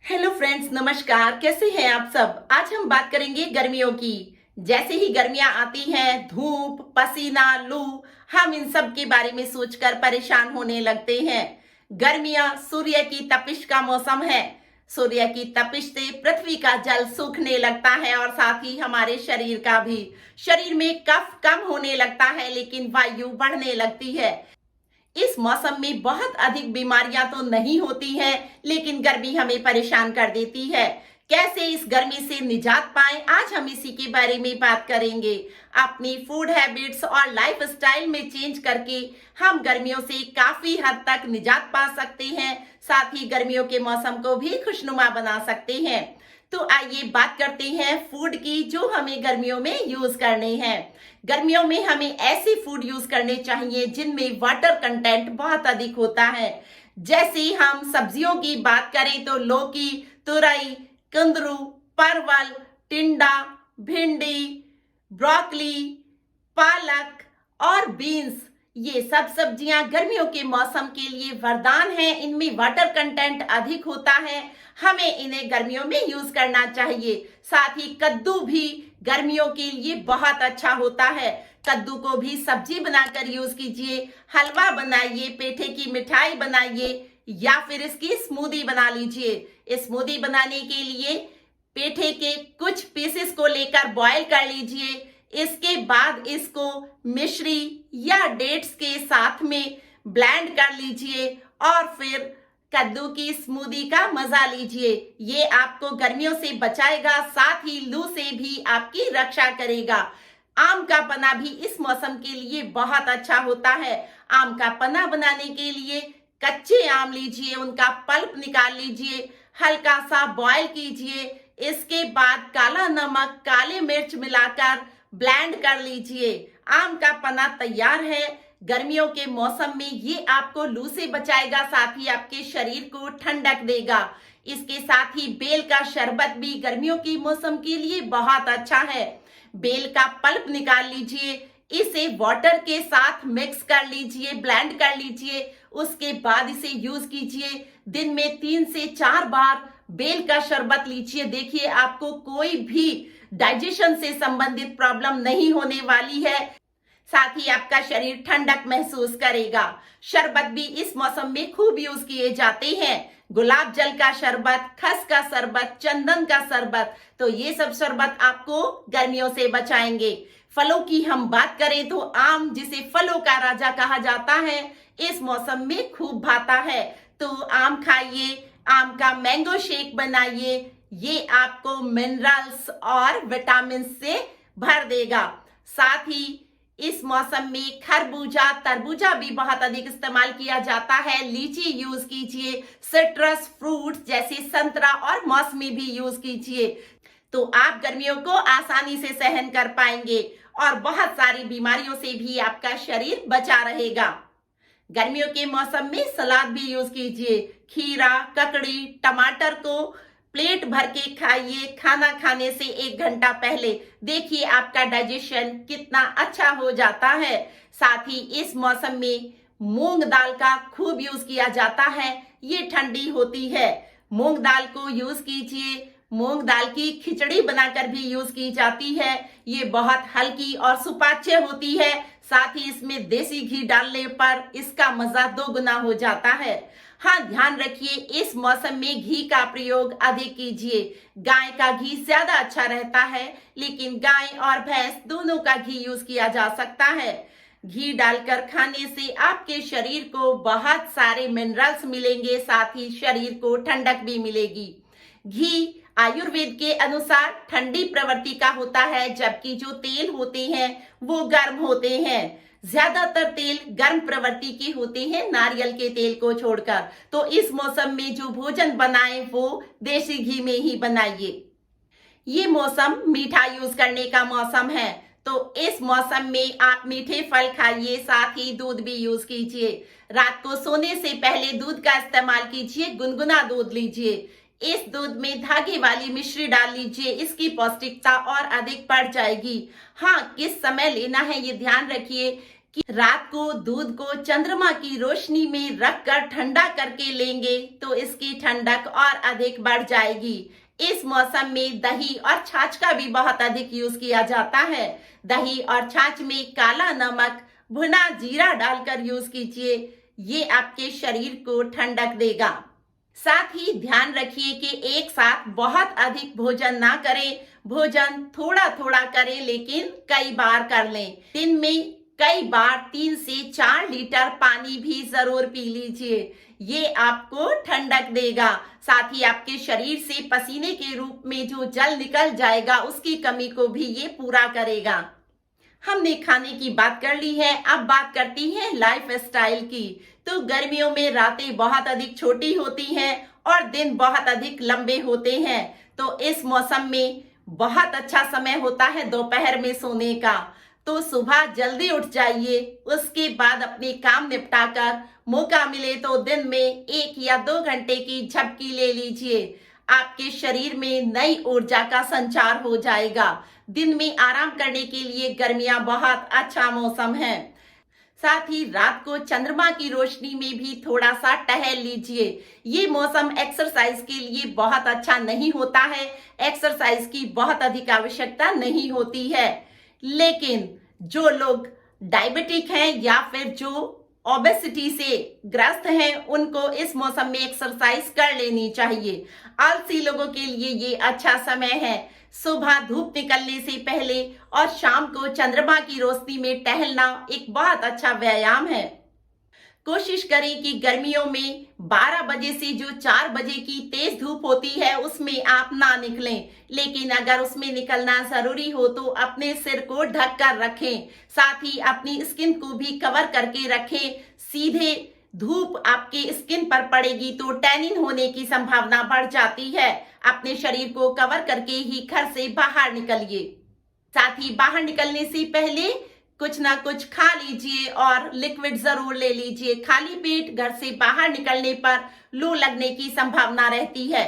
Hello friends, नमस्कार। कैसे हैं आप सब। आज हम बात करेंगे गर्मियों की। जैसे ही गर्मियां आती हैं, धूप, पसीना, लू, हम इन सब के बारे में सोचकर परेशान होने लगते हैं। गर्मियां सूर्य की तपिश का मौसम है। सूर्य की तपिश से पृथ्वी का जल सूखने लगता है और साथ ही हमारे शरीर का भी। शरीर में कफ कम होने लगता है, लेकिन वायु बढ़ने लगती है। इस मौसम में बहुत अधिक बीमारियां तो नहीं होती हैं, लेकिन गर्मी हमें परेशान कर देती है। कैसे इस गर्मी से निजात पाएं, आज हम इसी के बारे में बात करेंगे। अपनी फूड हैबिट्स और लाइफस्टाइल में चेंज करके हम गर्मियों से काफी हद तक निजात पा सकते हैं। साथ ही गर्मियों के मौसम को भी खुशनुमा बना सकते हैं। तो आइए बात करते हैं फूड की, जो हमें गर्मियों में यूज करने हैं। गर्मियों में हमें ऐसे फूड यूज करने चाहिए जिनमें वाटर कंटेंट बहुत अधिक होता है। जैसे हम सब्जियों की बात करें तो लौकी, तुरई, कुंदरू, परवल, टिंडा, भिंडी, ब्रोकली, पालक और बीन्स, ये सब सब्जियां गर्मियों के मौसम के लिए वरदान हैं। इनमें वाटर कंटेंट अधिक होता है, हमें इन्हें गर्मियों में यूज करना चाहिए। साथ ही कद्दू भी गर्मियों के लिए बहुत अच्छा होता है। कद्दू को भी सब्जी बनाकर यूज कीजिए, हलवा बनाइए, पेठे की मिठाई बनाइए या फिर इसकी स्मूदी बना लीजिए। स्मूदी बनाने के लिए पेठे के कुछ पीसेस को लेकर बॉईल कर लीजिए। इसके बाद इसको मिश्री या डेट्स के साथ में ब्लेंड कर लीजिए और फिर कद्दू की स्मूदी का मजा लीजिए। ये आपको गर्मियों से बचाएगा, साथ ही लू से भी आपकी रक्षा करेगा। आम का पन्ना भी इस मौसम के लिए बहुत अच्छा होता है। आम का पन्ना बनाने के लिए कच्चे आम लीजिए, उनका पल्प निकाल लीजिए, हल्का सा बॉईल कीजिए। इसके बाद काला नमक, काले मिर्च मिलाकर ब्लेंड कर लीजिए। आम का पन्ना तैयार है। गर्मियों के मौसम में ये आपको लू से बचाएगा, साथ ही आपके शरीर को ठंडक देगा। इसके साथ ही बेल का शरबत भी गर्मियों के मौसम के लिए बहुत अच्छा है। बेल का पल्प निकाल लीजिए, इसे वाटर के साथ मिक्स कर लीजिए, ब्लेंड कर लीजिए। उसके बाद इसे यूज कीजिए। दिन में 3 से 4 बार बेल का शरबत लीजिए। देखिए, आपको कोई भी डाइजेशन से संबंधित प्रॉब्लम नहीं होने वाली है। साथ ही आपका शरीर ठंडक महसूस करेगा। शरबत भी इस मौसम में खूब यूज किए जाते हैं। गुलाब जल का शरबत, खस का शरबत, चंदन का शरबत, तो ये सब शरबत आपको गर्मियों से बचाएंगे। फलों की हम बात करें तो आम, जिसे फलों का राजा कहा जाता है, इस मौसम में खूब भाता है। तो आम खाइए, आम का मैंगो शेक बनाइए। ये आपको मिनरल्स और विटामिन से भर देगा। साथ ही इस मौसम में खरबूजा, तरबूजा भी बहुत अधिक इस्तेमाल किया जाता है। लीची यूज कीजिए, सिट्रस फ्रूट्स जैसे संतरा और मौसमी भी यूज कीजिए। तो आप गर्मियों को आसानी से सहन कर पाएंगे और बहुत सारी बीमारियों से भी आपका शरीर बचा रहेगा। गर्मियों के मौसम में सलाद भी यूज कीजिए। खीरा, ककड़ी, टमाटर को प्लेट भर के खाइए खाना खाने से 1 घंटा पहले। देखिए आपका डाइजेशन कितना अच्छा हो जाता है। साथ ही इस मौसम में मूंग दाल का खूब यूज किया जाता है। ये ठंडी होती है। मूंग दाल को यूज कीजिए। मूंग दाल की खिचड़ी बनाकर भी यूज की जाती है। ये बहुत हल्की और सुपाच्य होती है। साथ ही इसमें देसी घी डालने पर इसका मजा 2 गुना हो जाता है। हाँ, ध्यान रखिए, इस मौसम में घी का प्रयोग अधिक कीजिए। गाय का घी ज्यादा अच्छा रहता है, लेकिन गाय और भैंस दोनों का घी यूज किया जा सकता है। घी डालकर खाने से आपके शरीर को बहुत सारे मिनरल्स मिलेंगे, साथ ही शरीर को ठंडक भी मिलेगी। घी आयुर्वेद के अनुसार ठंडी प्रवृत्ति का होता है, जबकि जो तेल होते हैं वो गर्म होते हैं। ज्यादातर तेल गर्म प्रवृत्ति के होते हैं, नारियल के तेल को छोड़कर। तो इस मौसम में जो भोजन बनाएं वो देसी घी में ही बनाइए। ये मौसम मीठा यूज करने का मौसम है, तो इस मौसम में आप मीठे फल खाइए, साथ ही दूध भी यूज कीजिए। रात को सोने से पहले दूध का इस्तेमाल कीजिए, गुनगुना दूध लीजिए। इस दूध में धागे वाली मिश्री डाल लीजिए, इसकी पौष्टिकता और अधिक बढ़ जाएगी। हाँ, किस समय लेना है ये ध्यान रखिए। कि रात को दूध को चंद्रमा की रोशनी में रखकर ठंडा करके लेंगे तो इसकी ठंडक और अधिक बढ़ जाएगी। इस मौसम में दही और छाछ का भी बहुत अधिक यूज किया जाता है। दही और छाछ में काला नमक, भुना जीरा डालकर यूज कीजिए, ये आपके शरीर को ठंडक देगा। साथ ही ध्यान रखिए कि एक साथ बहुत अधिक भोजन ना करें, भोजन थोड़ा थोड़ा करें लेकिन कई बार कर लें। दिन में कई बार 3 से 4 लीटर पानी भी जरूर पी लीजिए, ये आपको ठंडक देगा। साथ ही आपके शरीर से पसीने के रूप में जो जल निकल जाएगा उसकी कमी को भी ये पूरा करेगा। हमने खाने की बात कर ली है, अब बात करती हैं लाइफ स्टाइल की। तो गर्मियों में रातें बहुत अधिक छोटी होती हैं और दिन बहुत अधिक लंबे होते हैं। तो इस मौसम में बहुत अच्छा समय होता है दोपहर में सोने का। तो सुबह जल्दी उठ जाइए, उसके बाद अपने काम निपटाकर मौका मिले तो दिन में 1 या 2 घंटे की झपकी ले लीजिए। आपके शरीर में नई ऊर्जा का संचार हो जाएगा। दिन में आराम करने के लिए गर्मियां बहुत अच्छा मौसम है। साथ ही रात को चंद्रमा की रोशनी में भी थोड़ा सा टहल लीजिए। ये मौसम एक्सरसाइज के लिए बहुत अच्छा नहीं होता है, एक्सरसाइज की बहुत अधिक आवश्यकता नहीं होती है। लेकिन जो लोग डायबिटिक हैं या फिर जो ओबेसिटी से ग्रस्त हैं, उनको इस मौसम में एक्सरसाइज कर लेनी चाहिए। आलसी लोगों के लिए ये अच्छा समय है। सुबह धूप निकलने से पहले और शाम को चंद्रमा की रोशनी में टहलना एक बहुत अच्छा व्यायाम है। कोशिश करें कि गर्मियों में 12 बजे से जो 4 बजे की तेज धूप होती है उसमें आप ना निकलें, लेकिन अगर उसमें निकलना जरूरी हो तो अपने सिर को ढक कर रखें। साथ ही अपनी स्किन को भी कवर करके रखें। सीधे धूप आपके स्किन पर पड़ेगी तो टैनिन होने की संभावना बढ़ जाती है। अपने शरीर को कवर करके ही घर से बाहर निकलिए। साथ ही बाहर निकलने से पहले कुछ ना कुछ खा लीजिए और लिक्विड जरूर ले लीजिए। खाली पेट घर से बाहर निकलने पर लू लगने की संभावना रहती है।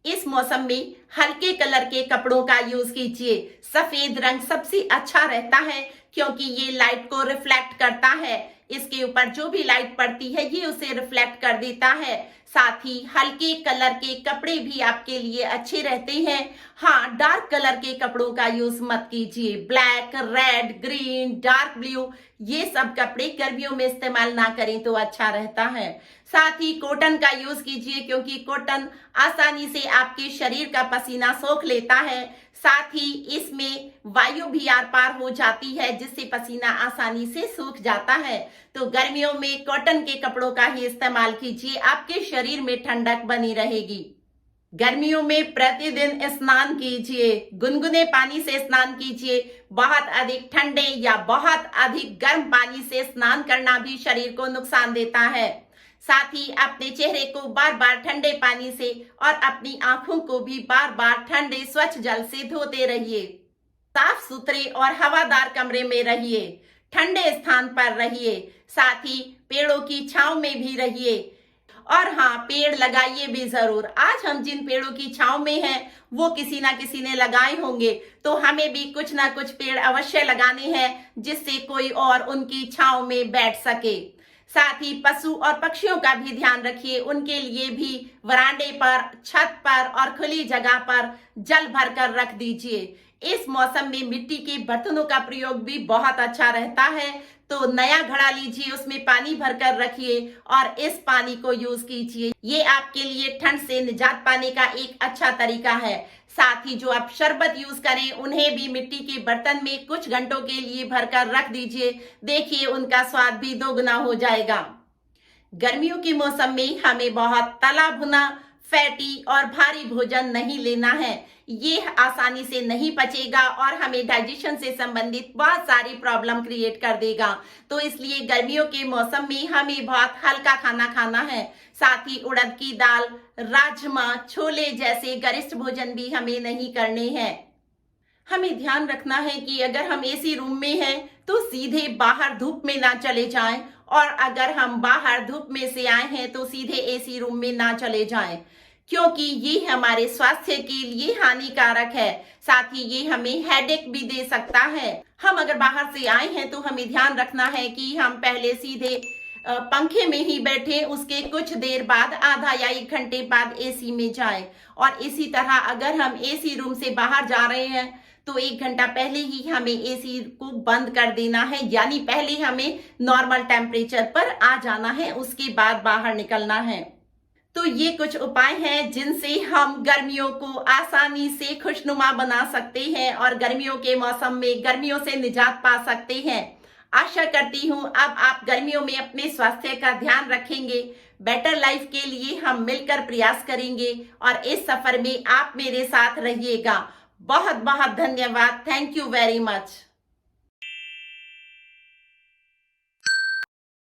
इस मौसम में हल्के कलर के कपड़ों का यूज कीजिए। सफेद रंग सबसे अच्छा रहता है क्योंकि ये लाइट को रिफ्लेक्ट करता है। इसके ऊपर जो भी लाइट पड़ती है ये उसे रिफ्लेक्ट कर देता है। साथ ही हल्के कलर के कपड़े भी आपके लिए अच्छे रहते हैं। हाँ, डार्क कलर के कपड़ों का यूज मत कीजिए। Black, red, green, dark blue, ये सब कपड़े गर्मियों में इस्तेमाल ना करें तो अच्छा रहता है। साथ ही कॉटन का यूज कीजिए क्योंकि कॉटन आसानी से आपके शरीर का पसीना सोख लेता है। साथ ही इसमें वायु भी आर पार हो जाती है जिससे पसीना आसानी से सूख जाता है। तो गर्मियों में कॉटन के कपड़ों का ही इस्तेमाल कीजिए, आपके शरीर में ठंडक बनी रहेगी। गर्मियों में प्रतिदिन स्नान कीजिए, गुनगुने पानी से स्नान कीजिए। बहुत अधिक ठंडे या बहुत अधिक गर्म पानी से स्नान करना भी शरीर को नुकसान देता है। साथ ही अपने चेहरे को बार बार ठंडे पानी से और अपनी आंखों को भी बार बार ठंडे स्वच्छ जल से धोते रहिए। साफ सुथरे और हवादार कमरे में रहिए, ठंडे स्थान पर रहिए। साथ ही पेड़ों की छांव में भी रहिए और हाँ, पेड़ लगाइए भी जरूर। आज हम जिन पेड़ों की छांव में हैं वो किसी ना किसी ने लगाए होंगे, तो हमें भी कुछ ना कुछ पेड़ अवश्य लगाने हैं जिससे कोई और उनकी छांव में बैठ सके। साथ ही पशु और पक्षियों का भी ध्यान रखिए, उनके लिए भी वरांडे पर, छत पर और खुली जगह पर जल भर कर रख दीजिए। इस मौसम में मिट्टी के बर्तनों का प्रयोग भी बहुत अच्छा रहता है। तो नया घड़ा लीजिए, उसमें पानी भरकर रखिए और इस पानी को यूज कीजिए। ये आपके लिए ठंड से निजात पाने का एक अच्छा तरीका है। साथ ही जो आप शरबत यूज करें उन्हें भी मिट्टी के बर्तन में कुछ घंटों के लिए भरकर रख दीजिए। देखिए उनका स्वाद भी दोगुना हो जाएगा। गर्मियों के मौसम में हमें बहुत तला भुना, फैटी और भारी भोजन नहीं लेना है। ये आसानी से नहीं पचेगा और हमें डाइजेशन से संबंधित बहुत सारी प्रॉब्लम क्रिएट कर देगा। तो इसलिए गर्मियों के मौसम में हमें बहुत हल्का खाना खाना है। साथ ही उड़द की दाल, राजमा, छोले जैसे गरिष्ठ भोजन भी हमें नहीं करने हैं। हमें ध्यान रखना है कि अगर हम एसी रूम में हैं तो सीधे बाहर धूप में ना चले जाएं और अगर हम बाहर धूप में से आए हैं तो सीधे एसी रूम में ना चले जाएं, क्योंकि ये हमारे स्वास्थ्य के लिए हानिकारक है। साथ ही ये हमें हेडेक भी दे सकता है। हम अगर बाहर से आए हैं तो हमें ध्यान रखना है कि हम पहले सीधे पंखे में ही बैठे, उसके कुछ देर बाद आधा या 1 घंटे बाद एसी में जाए। और इसी तरह अगर हम एसी रूम से बाहर जा रहे हैं तो 1 घंटा पहले ही हमें एसी को बंद कर देना है, यानी पहले हमें नॉर्मल टेम्परेचर पर आ जाना है, उसके बाद बाहर निकलना है। तो ये कुछ उपाय हैं जिनसे हम गर्मियों को आसानी से खुशनुमा बना सकते हैं और गर्मियों के मौसम में गर्मियों से निजात पा सकते हैं। आशा करती हूँ अब आप गर्मियों में अपने स्वास्थ्य का ध्यान रखेंगे। बेटर लाइफ के लिए हम मिलकर प्रयास करेंगे और इस सफर में आप मेरे साथ रहिएगा। बहुत बहुत धन्यवाद। Thank you very much.